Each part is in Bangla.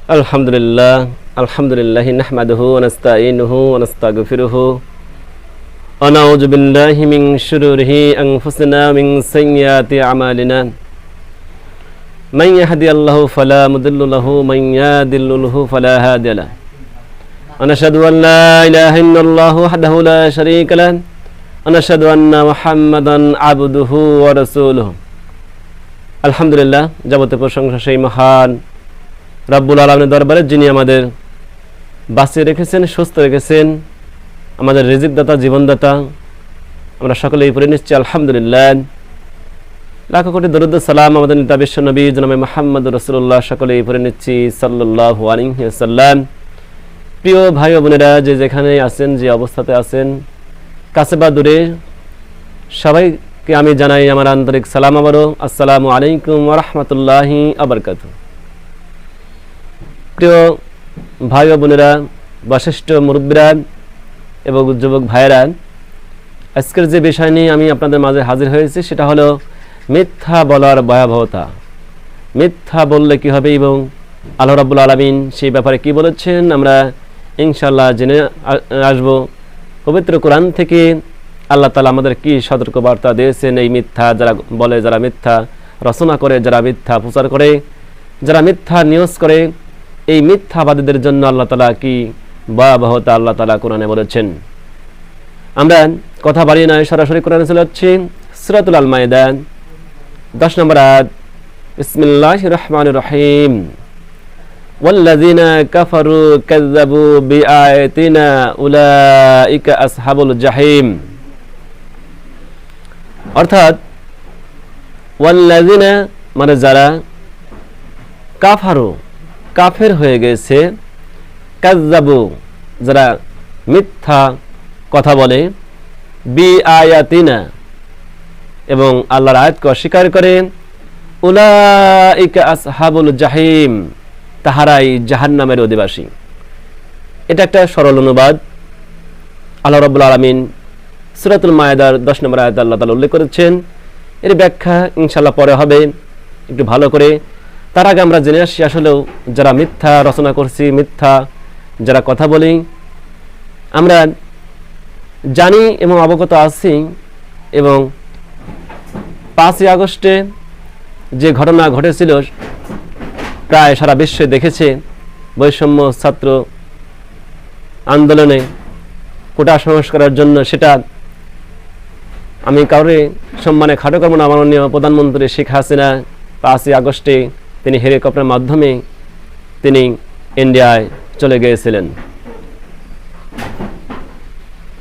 আলহামদুলিল্লাহ নাহমাদুহু ওয়া নাস্তাঈনুহু ওয়া নাস্তাগফিরুহু ওয়া নাউযু বিল্লাহি মিন শুরুরি আনফুসিনা মিন সাইয়্যাতি আমালিনা মান ইয়াহদিহিল্লাহু ফালা মুদিল্লা লাহু মান ইউদ্লিলহু ফালা হাদিয়া লাহু ওয়া নাশহাদু আন লা ইলাহা ইল্লাল্লাহু ওয়াহদাহু লা শারীকা লাহু ওয়া নাশহাদু আন্না মুহাম্মাদান আবদুহু ওয়া রাসূলুহু। আলহামদুলিল্লাহ, যাবতীয় প্রশংসা সেই মহান রব্বুল আলামিনের দরবারে যিনি আমাদের বাঁচিয়ে রেখেছেন, সুস্থ রেখেছেন, আমাদের রিজিকদাতা, জীবনদাতা। আমরা সকলেই পড়ে নিচ্ছি আলহামদুলিল্লাহ। লাখো কোটি দরুদ সালাম আমাদের নেতা বিশ্ব নবী জনাবে মুহাম্মদ রাসূলুল্লাহ, সকলেই পড়ে নিচ্ছি সাল্লাল্লাহু আলাইহি ওয়াসাল্লাম। প্রিয় ভাই ও বোনেরা, যে যেখানে আছেন, যে অবস্থাতে আছেন, কাছে বা দূরে, সবাইকে আমি জানাই আমার আন্তরিক সালাম। আবারও আসসালামু আলাইকুম ওয়া রাহমাতুল্লাহি ওয়া বারাকাতুহু। প্রিয় ভাই ও বোনেরা, বশিষ্ঠ মুরব্বীরা এবং যুবক ভাইয়েরা, আজকের যে বিষয় নিয়ে আমি আপনাদের মাঝে হাজির হয়েছি সেটা হলো মিথ্যা বলার ভয়াবহতা। মিথ্যা বললে কি হবে এবং আল্লাহ রাব্বুল আলামিন সেই ব্যাপারে কি বলেছেন আমরা ইনশাআল্লাহ জেনে আসব। পবিত্র কোরআন থেকে আল্লাহ তাআলা আমাদের কি সতর্কবার্তা দিয়েছেন এই মিথ্যা যারা বলে, যারা মিথ্যা রচনা করে, যারা মিথ্যা প্রচার করে, যারা মিথ্যা নিউজ করে, এই মিথ্যাবাদীদের জন্য আল্লাহ তাআলা কি ভয়াবহতা আল্লাহ তাআলা কোরআনে বলেছেন। আমরা কথা বাড়িয়ে নয়, সরাসরি কোরআনে চলে যাচ্ছি। সূরাতুল আল মাইদা 10 নম্বর আয়াত। বিসমিল্লাহির রহমানির রহিম। ওয়াল্লাযিনা কাফারু কাযযাবু বিআয়াতিনা উলাইকা আসহাবুল জাহিম। অর্থাৎ ওয়াল্লাযিনা মানে যারা কাফারু কাফের হয়ে গেছে, কাযযাবু যারা মিথ্যা কথা বলে, বিআয়াতিনা এবং আল্লাহর আয়াতকে অস্বীকার করে, উলাইকা আসহাবুল জাহিম তাহারাই জাহান্নামের অধিবাসী। এটা একটা সরল অনুবাদ। আল্লাহ রাব্বুল আলামিন সূরাতুল মায়েদার 10 নম্বর আয়াতে আল্লাহ তাআলা উল্লেখ করেছেন। এর ব্যাখ্যা ইনশাআল্লাহ পরে হবে একটু ভালো করে। তার আগে আমরা জেনে আসি আসলেও যারা মিথ্যা রচনা করছি, মিথ্যা যারা কথা বলি, আমরা জানি এবং অবগত আছি। এবং 5ই আগস্টে যে ঘটনা ঘটেছিল প্রায় সারা বিশ্বে দেখেছে, বৈষম্য ছাত্র আন্দোলনে কোটা সংস্কারের জন্য, সেটা আমি কাউরে সম্মানে খাটো করব না। মাননীয় প্রধানমন্ত্রী শেখ হাসিনা 5ই আগস্টে তিনি হেলিকপ্টারের মাধ্যমে তিনি ইন্ডিয়ায় চলে গিয়েছিলেন।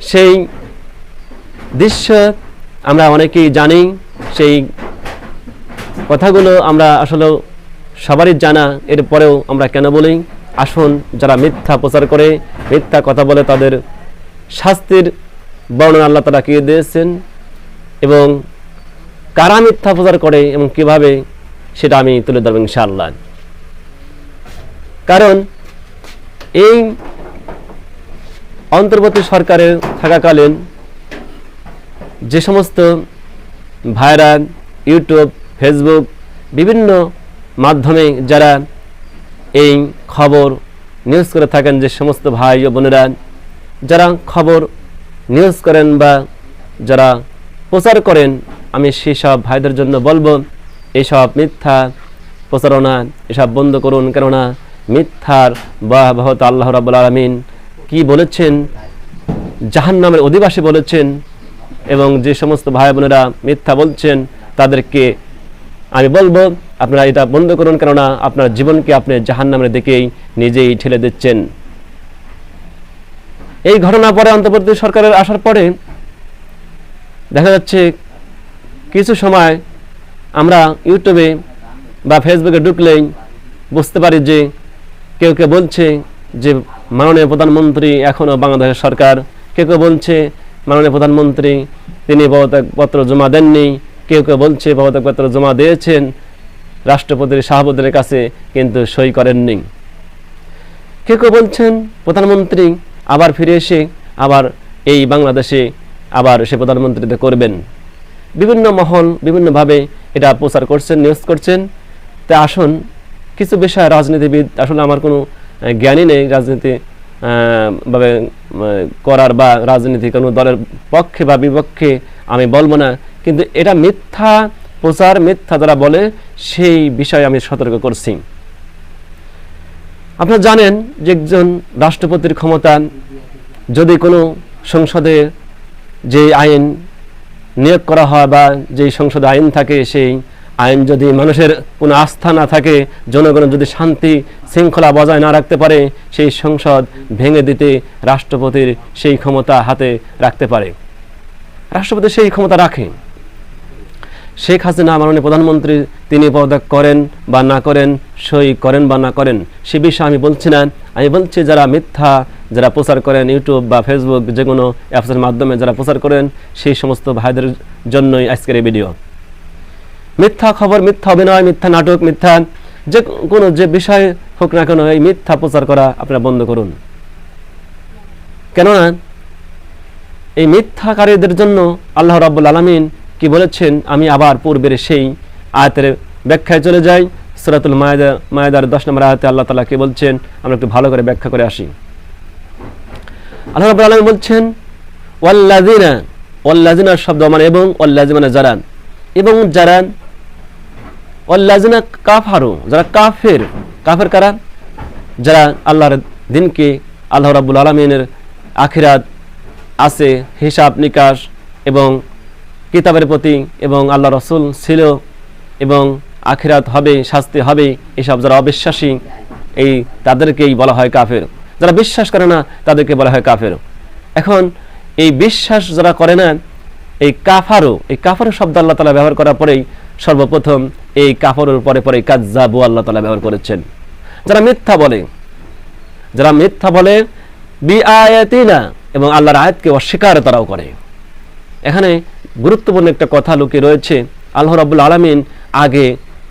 সেই দৃশ্য আমরা অনেকেই জানি। সেই কথাগুলো আমরা আসলে সবারই জানা, এরপরেও আমরা কেন বলি? আসুন, যারা মিথ্যা প্রচার করে, মিথ্যা কথা বলে, তাদের শাস্তির বর্ণনা আল্লাহ তাআলা কি দিয়েছেন এবং কারা মিথ্যা প্রচার করে এবং কিভাবে, সেটা আমি তুলে ধরব ইনশাআল্লাহ। কারণ এই অন্তর্বর্তী সরকারের থাকাকালীন যে সমস্ত ভাইরা ইউটিউব, ফেসবুক, বিভিন্ন মাধ্যমে যারা এই খবর নিউজ করে থাকেন, যে সমস্ত ভাই ও বোনেরা যারা খবর নিউজ করেন বা যারা প্রচার করেন, আমি সেই সব ভাইদের জন্য বলবো এইসব মিথ্যা প্রচারণা এসব বন্ধ করুন। কেননা মিথ্যার ভয়াবহতা আল্লাহ রাব্বুল আলামিন কি বলেছেন? জাহান্নামের অধিবাসী বলেছেন। এবং যে সমস্ত ভাই বোনেরা মিথ্যা বলছেন তাদেরকে আমি বলবো আপনারা এটা বন্ধ করুন, কেননা আপনার জীবনকে আপনি জাহান্নামের দিকেই নিজেই ঠেলে দিচ্ছেন। এই ঘটনা পরে অন্তর্বর্তী সরকারের আসার পরে দেখা যাচ্ছে কিছু সময় আমরা ইউটিউবে বা ফেসবুকে ঢুকলেই বুঝতে পারি যে কেউ কেউ বলছে যে মাননীয় প্রধানমন্ত্রী এখনও বাংলাদেশের সরকার, কেউ কেউ বলছে মাননীয় প্রধানমন্ত্রী তিনি পদত্যাগপত্র জমা দেননি, কেউ কেউ বলছে পদত্যাগপত্র জমা দিয়েছেন রাষ্ট্রপতির শাহাবুদ্দিনের কাছে কিন্তু সই করেননি, কেউ কেউ বলছেন প্রধানমন্ত্রী আবার ফিরে এসে আবার এই বাংলাদেশে আবার সে প্রধানমন্ত্রীতে করবেন। বিভিন্ন মহল বিভিন্নভাবে এটা প্রচার করছেন, নিউজ করছেন। তা আসুন কিছু বিষয় রাজনীতিবিদ, আসলে আমার কোনো জ্ঞানই নেই রাজনীতি ভাবে করার বা রাজনীতি কোনো দলের পক্ষে বা বিপক্ষে আমি বলবো না, কিন্তু এটা মিথ্যা প্রচার, মিথ্যা যারা বলে সেই বিষয়ে আমি সতর্ক করছি। আপনারা জানেন যে একজন রাষ্ট্রপতির ক্ষমতা, যদি কোনো সংসদে যে আইন নিয়োগ করা হয় বা যেই সংসদে আইন থাকে, সেই আইন যদি মানুষের কোনো আস্থা না থাকে, জনগণের যদি শান্তি শৃঙ্খলা বজায় না রাখতে পারে, সেই সংসদ ভেঙে দিতে রাষ্ট্রপতির সেই ক্ষমতা হাতে রাখতে পারে। রাষ্ট্রপতি সেই ক্ষমতা রাখে। শেখ হাসিনা মাননীয় প্রধানমন্ত্রী, তিনি পদত্যাগ করেন বা না করেন, সই করেন বা না করেন, সে বিষয়ে আমি বলছি না। আমি বলছি যারা মিথ্যা যারা প্রচার করেন ইউটিউব বা ফেসবুক যে কোনো অ্যাপসের মাধ্যমে যারা প্রচার করেন, সেই সমস্ত ভাইদের জন্যই আজকের এই ভিডিও। মিথ্যা খবর, মিথ্যা অভিনয়, মিথ্যা নাটক, মিথ্যা যে কোনো যে বিষয় হোক না কেন, এই মিথ্যা প্রচার করা আপনারা বন্ধ করুন। কেননা এই মিথ্যাকারীদের জন্য আল্লাহ রাব্বুল আলামিন কি বলেছেন, আমি আবার পূর্বের সেই আয়াতের ব্যাখ্যায় চলে যাই। সূরাতুল মায়েদার 10 নম্বর আয়াতে আল্লাহ তাআলা কি বলছেন, আমরা একটু ভালো করে ব্যাখ্যা করে আসি। আল্লাহ রাব্বুল আলামিন বলছেন, ওয়াল্লাযিনা শব্দ মানে এবং, ওয়াল্লাযিনা যারা, এবং যারা, ওয়াল্লাযিনা কাফারু যারা কাফের। কাফের কারা? যারা আল্লাহর দিনকে, আল্লাহ রাব্বুল আলামিনের আখিরাত আছে, হিসাব নিকাশ এবং কিতাবের প্রতি এবং আল্লাহ রাসূল ছিল এবং আখিরাত হবে, শাস্তি হবে, এসব যারা অবিশ্বাসী, এই তাদেরকেই বলা হয় কাফের। যারা বিশ্বাস করে না তাদেরকে বলা হয় কাফের। এখন এই বিশ্বাস যারা করে না, এই কাফারও শব্দ আল্লাহ তাআলা ব্যবহার করার পরেই সর্বপ্রথম এই কাফারের পরে পরে কাযযাবু আল্লাহ তাআলা ব্যবহার করেছেন। যারা মিথ্যা বলে বিআয়াতিনা, এবং আল্লাহর আয়াতকে অস্বীকার তারাও করে। এখানে গুরুত্বপূর্ণ একটা কথা লুকিয়ে রয়েছে। আল্লাহ রাব্বুল আলামিন আগে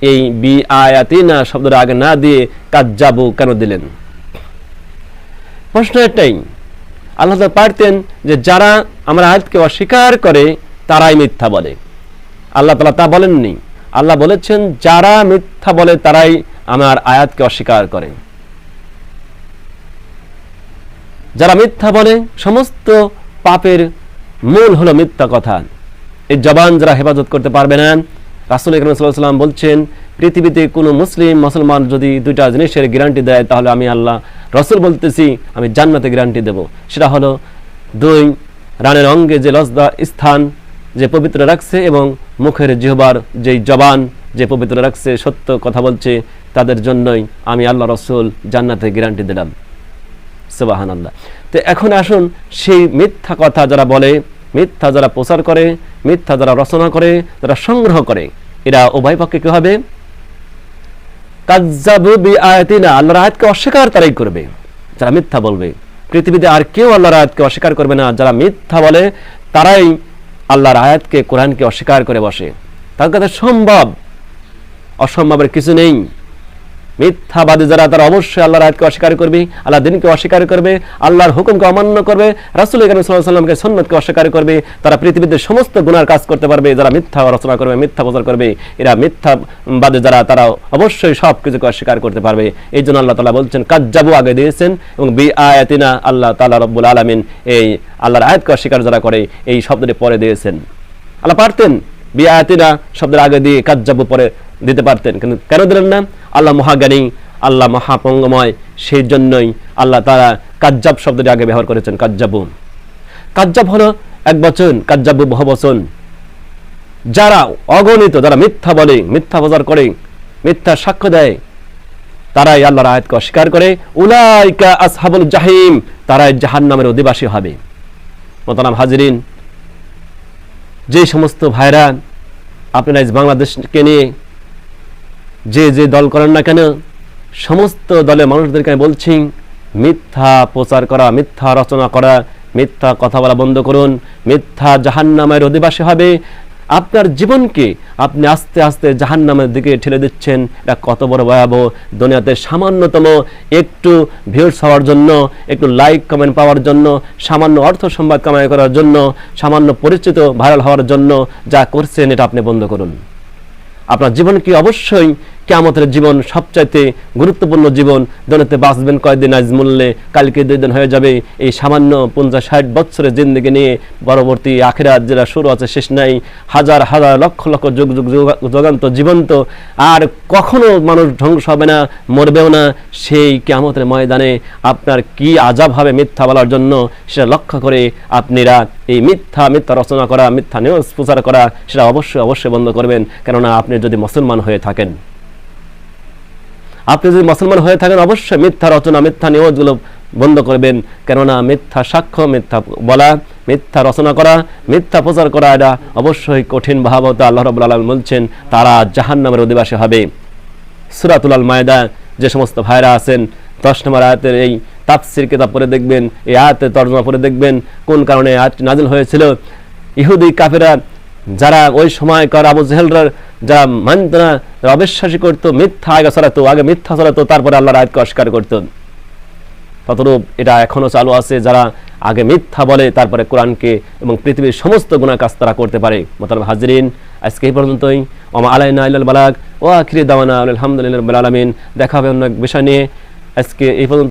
এই বিআয়াতিনা শব্দটা আগে না দিয়ে কাযযাবু কেন দিলেন? প্রশ্ন এটাই। আল্লাহ তাআলা পারতেন যে যারা আমার আয়াতকে অস্বীকার করে তারাই মিথ্যা বলে। আল্লাহ তাআলা তা বলেননি। আল্লাহ বলেছেন যারা মিথ্যা বলে তারাই আমার আয়াতকে অস্বীকার করে। যারা মিথ্যা বলে, সমস্ত পাপের মূল হলো মিথ্যা কথা। এই জবান যারা হেফাজত করতে পারবে না, রাসূল আকরাম সাল্লাল্লাহু আলাইহি ওয়াসাল্লাম বলছেন, পৃথিবীতে কোনো মুসলমান যদি দুইটা জিনিসের গ্যারান্টি দেয়, তাহলে আমি আল্লাহ রাসূল বলতেছি আমি জান্নাতে গ্যারান্টি দেব। সেটা হলো 2 রানের অঙ্গে যে লজ্জা স্থান যে পবিত্র রাখছে এবং মুখের জিহ্বার যেই জবান যে পবিত্র রাখছে, সত্য কথা বলছে, তাদের জন্যই আমি আল্লাহ রাসূল জান্নাতে গ্যারান্টি দিলাম। সুবহানাল্লাহ। তো এখন আসুন, সেই মিথ্যা কথা যারা বলে, মিথ্যা যারা প্রচার করে, মিথ্যা যারা রচনা করে, যারা সংগ্রহ করে, এরা উভয় পক্ষে কি হবে? কাযযাবু বিআয়াতিনা, আল্লাহর আয়াতকে অস্বীকার তারাই করবে যারা মিথ্যা বলবে। পৃথিবীতে আর কেউ আল্লাহর আয়াতকে অস্বীকার করবে না। যারা মিথ্যা বলে তারাই আল্লাহর আয়াতকে, কোরআনকে অস্বীকার করে বসে। তার কাছে অসম্ভবের কিছু নেই। মিথ্যাবাদী যারা, তারা অবশ্যই আল্লাহর আয়াতকে অস্বীকার করবে, আল্লাহর দ্বীনকে অস্বীকার করবে, আল্লাহর হুকুমকে অমান্য করবে, রাসূল কারীম সাল্লাল্লাহু আলাইহি ওয়াসাল্লামকে সুন্নাতকে অস্বীকার করবে। তারা পৃথিবীতে সমস্ত গুনার কাজ করতে পারবে। যারা মিথ্যা রচনা করবে, মিথ্যা প্রচার করবে, এরা মিথ্যাবাদী যারা, তারা অবশ্যই সব কিছুকে অস্বীকার করতে পারবে। এই জন্য আল্লাহ তাআলা বলছেন কাযযাবু আগে দিয়েছেন, এবং বিআয়াতিনা আল্লাহ তাআলা রব্বুল আলামিন এই আল্লাহর আয়াতকে অস্বীকার যারা করে এই শব্দটি পরে দিয়েছেন। আল্লাহ পারতেন বিআয়াতিনা শব্দের আগে দিয়ে কাযযাবু পরে দিতে পারতেন, কিন্তু কেন দিলেন না? আল্লাহ মহাজ্ঞানী, আল্লাহ মহাপঙ্গময়, সেই জন্যই আল্লাহ তাআলা কাযযাব শব্দটি আগে ব্যবহার করেছেন। কাযযাব হলো এক বচন, কাযযাবু বহু বচন। যারা অগণিত, যারা মিথ্যা বলে, মিথ্যা প্রচার করে, মিথ্যা সাক্ষ্য দেয়, তারাই আল্লাহর আয়াতকে অস্বীকার করে। উলাইকা আসহাবুল জাহিম, তারাই জাহান্নামের অধিবাসী হবে। মোহতারাম হাজিরিন, যে সমস্ত ভাইরা আপনারা বাংলাদেশকে নিয়ে যে দল করেন না কেন, সমস্ত দলের মানুষদেরকে আমি বলছি, মিথ্যা প্রচার করা, মিথ্যা রচনা করা, মিথ্যা কথা বলা বন্ধ করুন। মিথ্যা জাহান্নামের অধিবাসী হবে। আপনার জীবনকে আপনি আস্তে আস্তে জাহান্নামের দিকে ঠেলে দিচ্ছেন। এটা কত বড় ভয়াবহ! দুনিয়াতে সামান্যতম একটু ভিউস হওয়ার জন্য, একটু লাইক কমেন্ট পাওয়ার জন্য, সামান্য অর্থ সম্পদ কামাই করার জন্য, সামান্য পরিচিত ভাইরাল হওয়ার জন্য যা করছেন, এটা আপনি বন্ধ করুন। আপনার জীবনকে অবশ্যই কিয়ামতের জীবন সবচাইতে গুরুত্বপূর্ণ জীবন। দুনিয়াতে বাঁচবেন কয়দিন, আজ মূল্যে কালকে 2 দিন হয়ে যাবে। এই সামান্য 50-60 বছরের জিন্দেগি নিয়ে পরবর্তী আখিরাত যেটা শুরু আছে শেষ নাই, হাজার হাজার লক্ষ লক্ষ যুগ যুগ যুগান্ত জীবন্ত, আর কখনো মানুষ ধ্বংস হবে না, মরবেও না। সেই কিয়ামতের ময়দানে আপনার কি আযাব হবে মিথ্যা বলার জন্য, সেটা লক্ষ্য করে আপনারা এই মিথ্যা রচনা করা, মিথ্যা নিউজ প্রচার করা, সেটা অবশ্যই বন্ধ করবেন। কেননা আপনি যদি মুসলমান হয়ে থাকেন, অবশ্যই মিথ্যা রচনা, মিথ্যা নিউজগুলো বন্ধ করবেন। কেননা মিথ্যা সাক্ষ্য, মিথ্যা বলা, মিথ্যা রচনা করা, মিথ্যা প্রচার করা, এটা অবশ্যই কঠিন ভয়াবহতা। আল্লাহ রাব্বুল আলামিন বলছেন তারা জাহান্নামের অধিবাসী হবে। সূরাতুল আল মায়দা যে সমস্ত ভাইরা আছেন 10 নম্বর আয়াতের এই তাফসীর কিতাব পড়ে দেখবেন, এই আয়াতের তরজমা পড়ে দেখবেন কোন কারণে আয়াতটি নাযিল হয়েছিল। ইহুদি কাফেররা যারা ওই সময়কার আবু জেহেলরা যারা মানত না, অবিশ্বাসী করতো, মিথ্যা আগে মিথ্যা ছড়াতো, তারপরে আল্লাহর আয়াতকে অস্বীকার করত। ততরূপ এটা এখনো চালু আছে, যারা আগে মিথ্যা বলে তারপরে কোরআনকে এবং পৃথিবীর সমস্ত গুনাহ কাজ তারা করতে পারে। মোহতারাম হাজরিন, আজকে এই পর্যন্তই। ওমা আলাইনা ইল্লাল বালাগ ওয়া আখিরি দাওয়ানা আলহামদুলিল্লাহি রাব্বিল আলামিন। দেখা হবে অন্য এক বিষয় নিয়ে। আজকে এই পর্যন্ত।